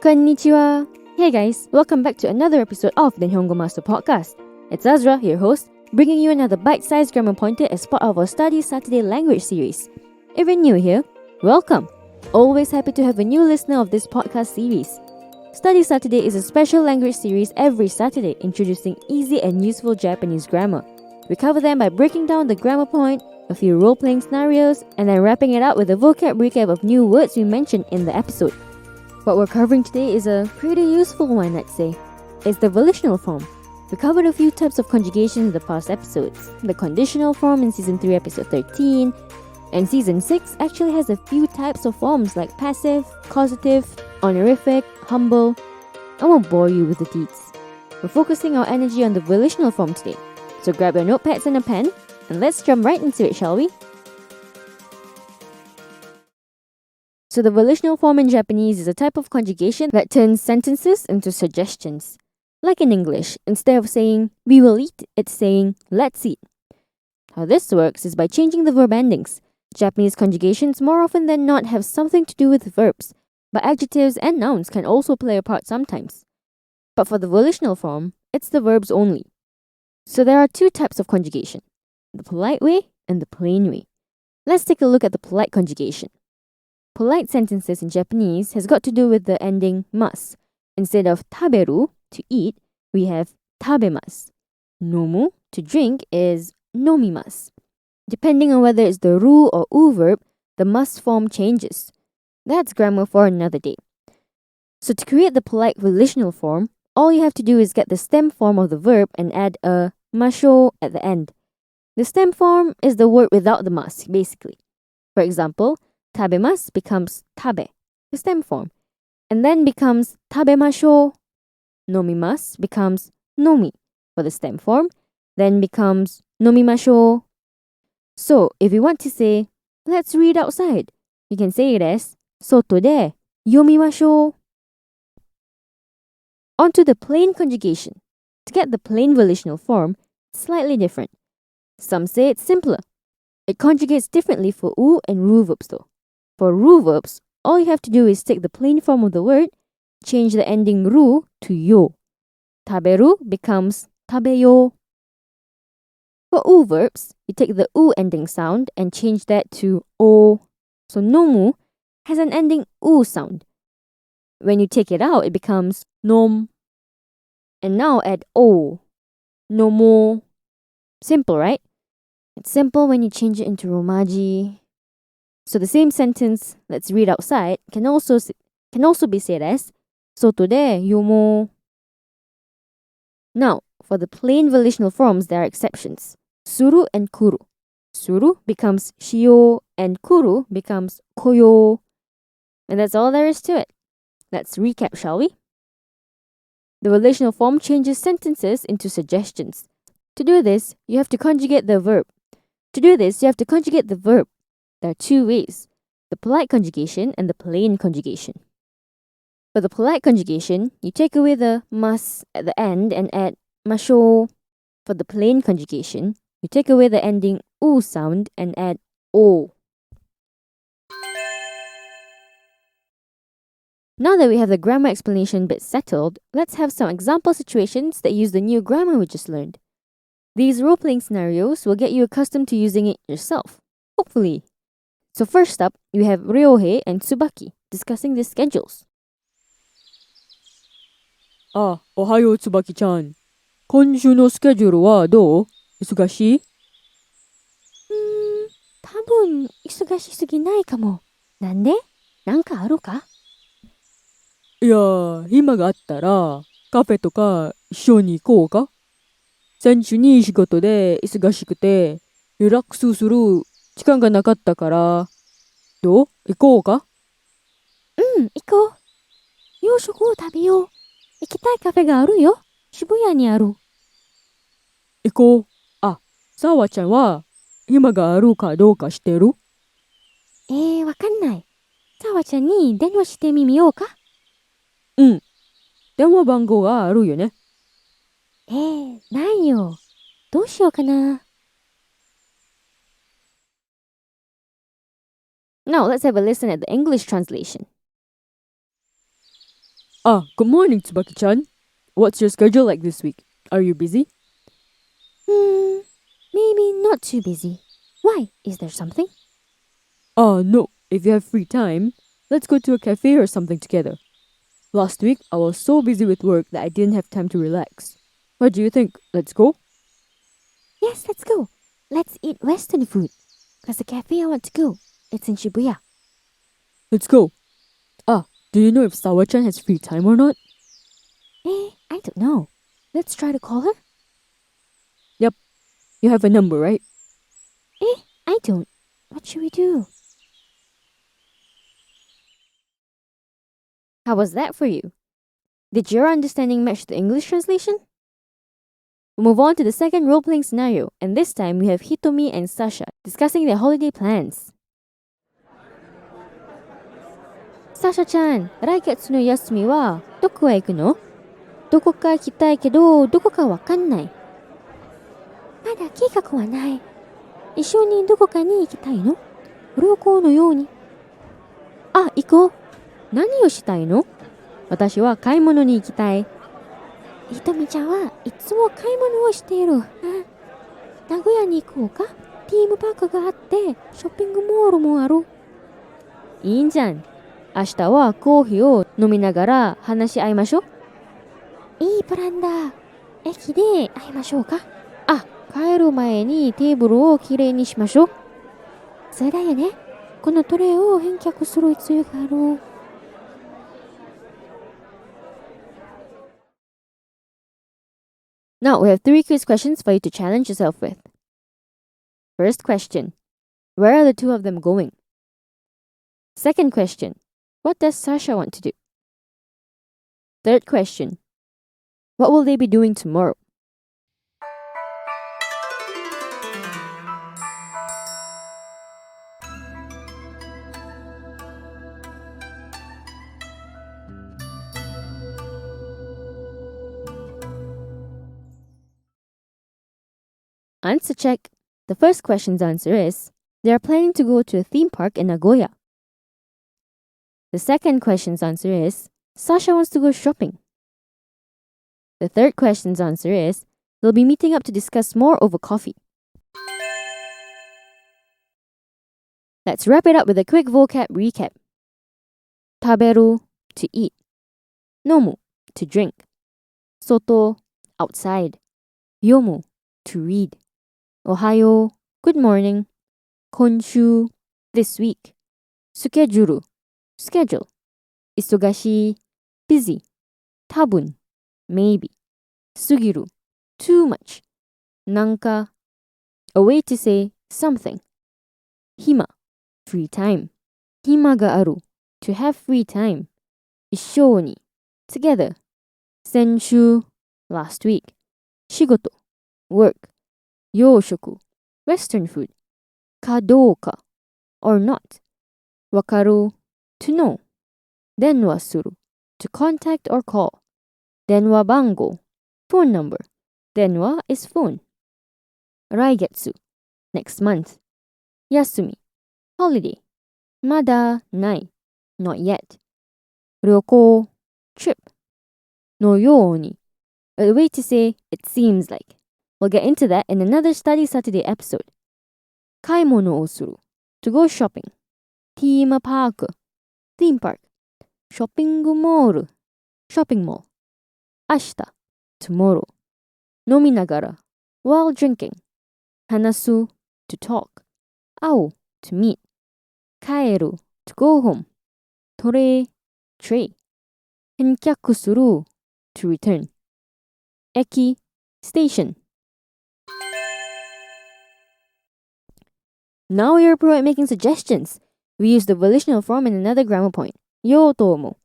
Konnichiwa! Hey guys, welcome back to another episode of the Nihongo Master podcast. It's Azra, your host, bringing you another bite-sized grammar pointer as part of our Study Saturday language series. If you're new here, welcome! Always happy to have a new listener of this podcast series. Study Saturday is a special language series every Saturday introducing easy and useful Japanese grammar. We cover them by breaking down the grammar point, a few role-playing scenarios, and then wrapping it up with a vocab recap of new words we mentioned in the episode. What we're covering today is a pretty useful one, I'd say. It's the volitional form. We covered a few types of conjugation in the past episodes. The conditional form in Season 3, Episode 13, and Season 6 actually has a few types of forms like passive, causative, honorific, humble. I won't bore you with the deets. We're focusing our energy on the volitional form today. So grab your notepads and a pen, and let's jump right into it, shall we? So the volitional form in Japanese is a type of conjugation that turns sentences into suggestions. Like in English, instead of saying, we will eat, it's saying, let's eat. How this works is by changing the verb endings. Japanese conjugations more often than not have something to do with verbs, but adjectives and nouns can also play a part sometimes. But for the volitional form, it's the verbs only. So there are two types of conjugation, the polite way and the plain way. Let's take a look at the polite conjugation. Polite sentences in Japanese has got to do with the ending mas. Instead of taberu, to eat, we have tabemasu. Nomu, to drink, is nomimasu. Depending on whether it's the ru or u verb, the must form changes. That's grammar for another day. So to create the polite volitional form, all you have to do is get the stem form of the verb and add a masho at the end. The stem form is the word without the mas, basically. For example, tabemasu becomes tabe, the stem form, and then becomes tabemasho. Nomimasu becomes nomi for the stem form, then becomes nomimasho. So, if you want to say, let's read outside, you can say it as soto de yomimashou. On to the plain conjugation. To get the plain volitional form, it's slightly different. Some say it's simpler. It conjugates differently for u and ru verbs though. For ru verbs, all you have to do is take the plain form of the word, change the ending ru to yo. Taberu becomes tabeyo. For u verbs, you take the u ending sound and change that to o. So nomu has an ending u sound. When you take it out, it becomes nom. And now add o. Nomo. Simple, right? It's simple when you change it into romaji. So the same sentence, let's read outside, can also be said as soto de yomo. Now, for the plain volitional forms, there are exceptions. Suru and kuru. Suru becomes shio and kuru becomes koyo. And that's all there is to it. Let's recap, shall we? The volitional form changes sentences into suggestions. To do this, you have to conjugate the verb. There are two ways, the polite conjugation and the plain conjugation. For the polite conjugation, you take away the mas at the end and add masho. For the plain conjugation, you take away the ending u sound and add o. Now that we have the grammar explanation bit settled, let's have some example situations that use the new grammar we just learned. These role-playing scenarios will get you accustomed to using it yourself, hopefully. So first up, we have Ryohei and Tsubaki discussing their schedules. あ、おはようつばきちゃん。今週のスケジュールはどう？忙しい？多分忙しすぎないかも。なんで？なんかあるか？いやー、暇があったらカフェとか一緒に行こうか？先週に仕事で忙しくてリラックスする時間がなかったから、どう？行こうか？行こう。洋食を食べよう。行きたいカフェがあるよ。渋谷にある。行こう。あ、さわちゃんは暇があるかどうか知ってる？わかんない。さわちゃんに電話してみようか？うん。電話番号があるよね。ないよ。どうしようかな。Now let's have a listen at the English translation. Good morning, Tsubaki-chan. What's your schedule like this week? Are you busy? Maybe not too busy. Why? Is there something? No. If you have free time, let's go to a cafe or something together. Last week, I was so busy with work that I didn't have time to relax. What do you think? Let's go? Yes, let's go. Let's eat Western food. There's a cafe I want to go. It's in Shibuya. Let's go. Do you know if Sawa-chan has free time or not? I don't know. Let's try to call her. Yep. You have a number, right? I don't. What should we do? How was that for you? Did your understanding match the English translation? We'll move on to the second role-playing scenario, and this time we have Hitomi and Sasha discussing their holiday plans. Sasha-chan, 来月の休みはどこへ行くの？どこか行きたいけど、どこかわかんない。まだ計画はない。一緒にどこかに行きたいの？旅行のように。行こう。何をしたいの？私は買い物に行きたい。ひとみちゃんはいつも買い物をしている。名古屋に行こうか？ティームパークがあって、ショッピングモールもある。いいんじゃん。明日はコーヒーを飲みながら話し合いましょう。いいプランだ。駅で会いましょうか。帰る前にテーブルをきれいにしましょう。そうだよね。このトレイを返却する必要がある。Now we have 3 quiz questions for you to challenge yourself with. First question. Where are the two of them going? Second question. What does Sasha want to do? Third question. What will they be doing tomorrow? Answer check. The first question's answer is, they are planning to go to a theme park in Nagoya. The second question's answer is, Sasha wants to go shopping. The third question's answer is, they'll be meeting up to discuss more over coffee. Let's wrap it up with a quick vocab recap. Taberu, to eat. Nomu, to drink. Soto, outside. Yomu, to read. Ohayo, good morning. Konshu, this week. Sukejuru, schedule. Isogashi, busy. Tabun, maybe. Sugiru, too much. Nanka, a way to say something. Hima, free time. Hima ga aru, to have free time. Issho ni, together. Senshu, last week. Shigoto, work. Yoshoku, Western food. Kadoka, or not. Wakaru, to know. Denwa suru, to contact or call. Denwa bango, phone number. Denwa is phone. Raigetsu, next month. Yasumi, holiday. Mada nai, not yet. Ryoko, trip. No yo ni, a way to say it seems like. We'll get into that in another Study Saturday episode. Kaimono o suru, to go shopping. Theme park, theme park. Shopping mall, shopping mall. Ashita, tomorrow. Nominagara, while drinking. Hanasu, to talk. Ao, to meet. Kaeru, to go home. Tore, tray. Henkyaku suru, to return. Eki, station. Now we are pro at making suggestions. We use the volitional form in another grammar point. Yo tomo.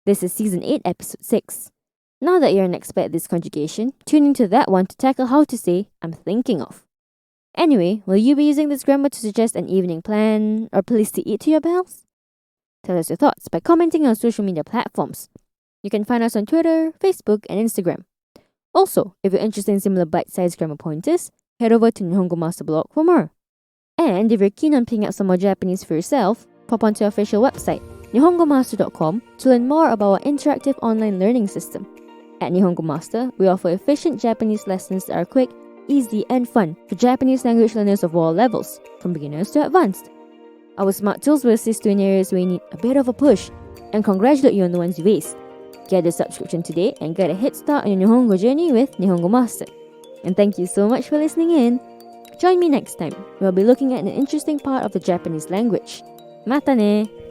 This is season 8, episode 6. Now that you're an expert at this conjugation, tune into that one to tackle how to say, I'm thinking of. Anyway, will you be using this grammar to suggest an evening plan or place to eat to your pals? Tell us your thoughts by commenting on social media platforms. You can find us on Twitter, Facebook, and Instagram. Also, if you're interested in similar bite-sized grammar pointers, head over to Nihongo Master blog for more. And if you're keen on picking up some more Japanese for yourself, pop onto our official website, nihongomaster.com to learn more about our interactive online learning system. At Nihongo Master, we offer efficient Japanese lessons that are quick, easy, and fun for Japanese language learners of all levels, from beginners to advanced. Our smart tools will assist you in areas where you need a bit of a push and congratulate you on the ones you've aced. Get a subscription today and get a head start on your Nihongo journey with Nihongo Master. And thank you so much for listening in. Join me next time. We'll be looking at an interesting part of the Japanese language. Mata ne!